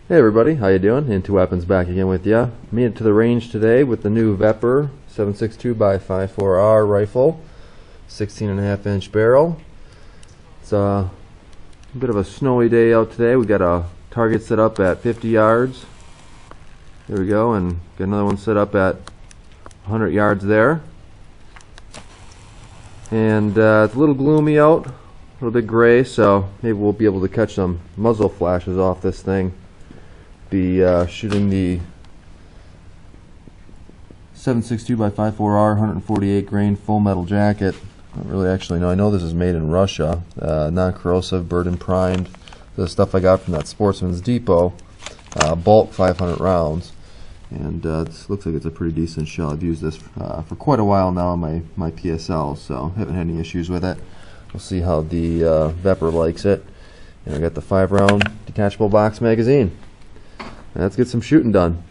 Hey everybody, how you doing? IntoWeapons back again with ya. Made it to the range today with the new VEPR 7.62x54r rifle, 16.5-inch barrel. It's a bit of a snowy day out today. We got a target set up at 50 yards. There we go, and got another one set up at 100 yards there. And it's a little gloomy out, a little bit gray, so maybe we'll be able to catch some muzzle flashes off this thing. Be shooting the 7.62x54r 148 grain full metal jacket. I don't really actually know. I know this is made in Russia. Non-Corrosive, Berdan primed. The stuff I got from that Sportsman's Depot. Bulk 500 rounds. And it looks like it's a pretty decent shell. I've used this for quite a while now on my PSL, so haven't had any issues with it. We'll see how the VEPR likes it. And I got the 5-round detachable box magazine. Let's get some shooting done.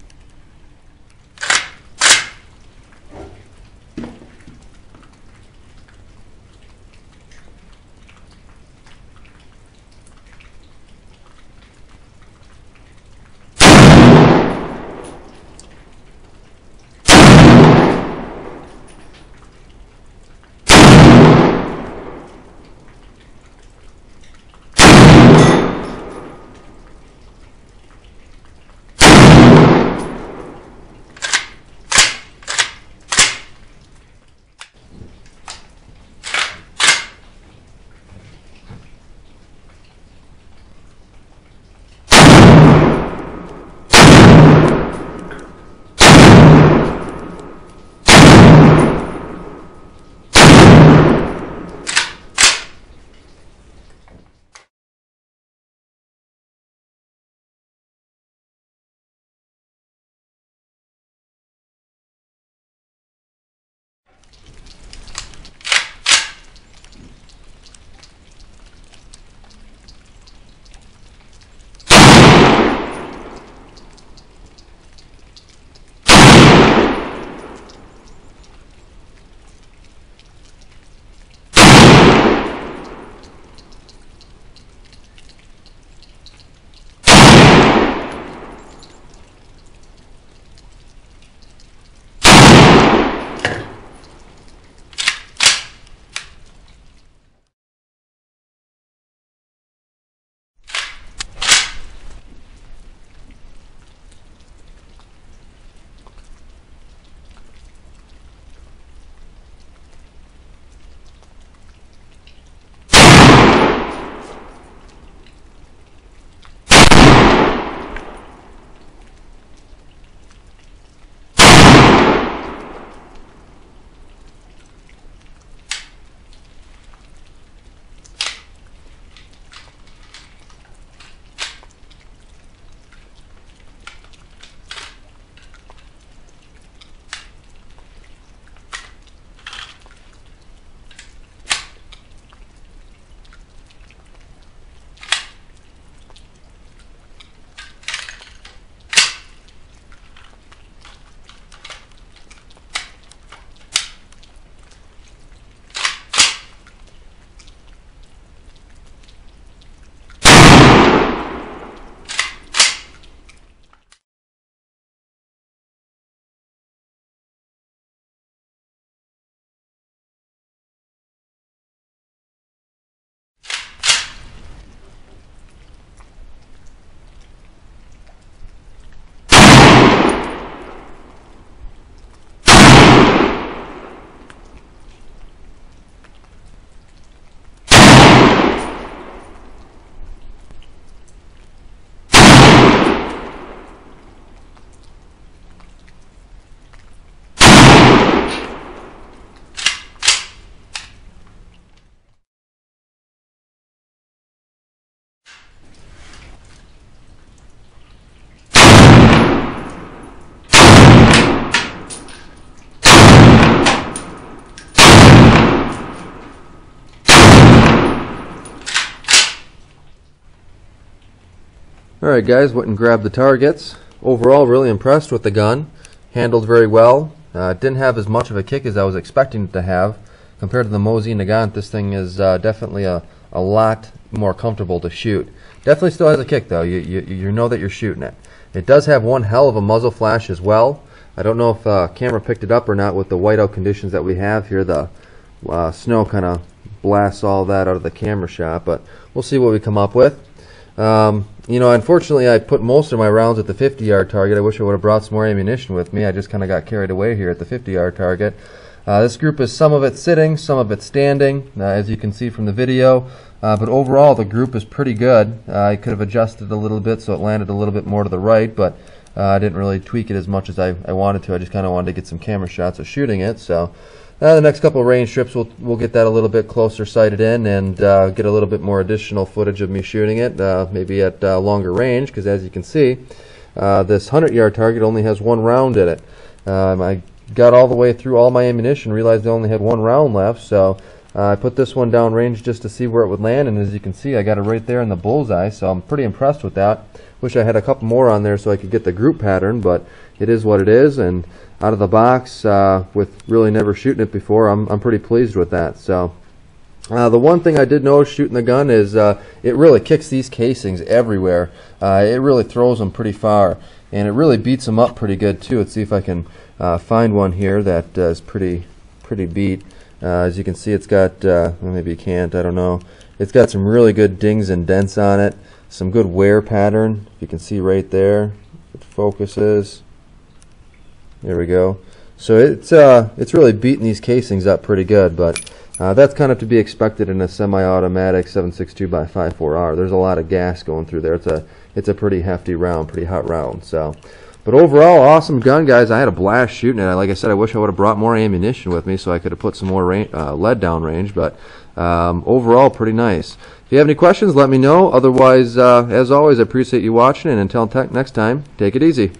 Alright guys, went and grabbed the targets. Overall, really impressed with the gun. Handled very well. Didn't have as much of a kick as I was expecting it to have. Compared to the Mosey Nagant, this thing is definitely a lot more comfortable to shoot. Definitely still has a kick though. You know that you're shooting it. It does have one hell of a muzzle flash as well. I don't know if camera picked it up or not with the whiteout conditions that we have here. The snow kind of blasts all that out of the camera shot, but we'll see what we come up with. You know, unfortunately, I put most of my rounds at the 50-yard target. I wish I would have brought some more ammunition with me. I just kind of got carried away here at the 50-yard target. This group is some of it sitting, some of it standing, as you can see from the video. But overall, the group is pretty good. I could have adjusted a little bit so it landed a little bit more to the right, but I didn't really tweak it as much as I wanted to. I just kind of wanted to get some camera shots of shooting it. So the next couple of range trips, we'll get that a little bit closer sighted in and get a little bit more additional footage of me shooting it, maybe at longer range, because as you can see, this 100-yard target only has one round in it. I got all the way through all my ammunition, realized I only had one round left, so I put this one down range just to see where it would land, and as you can see, I got it right there in the bullseye, so I'm pretty impressed with that. Wish I had a couple more on there so I could get the group pattern, but it is what it is, and out of the box, with really never shooting it before, I'm pretty pleased with that. So the one thing I did notice shooting the gun is it really kicks these casings everywhere. It really throws them pretty far, and it really beats them up pretty good too. Let's see if I can find one here that is pretty beat. As you can see, it's got, well, maybe you can't, I don't know. It's got some really good dings and dents on it, some good wear pattern. If you can see right there, it focuses. There we go. So it's really beating these casings up pretty good, but that's kind of to be expected in a semi-automatic 7.62x54r. There's a lot of gas going through there. It's a pretty hefty round, pretty hot round. So. But overall, awesome gun, guys. I had a blast shooting it. Like I said, I wish I would have brought more ammunition with me so I could have put some more lead down range. But overall, pretty nice. If you have any questions, let me know. Otherwise, as always, I appreciate you watching. And until next time, take it easy.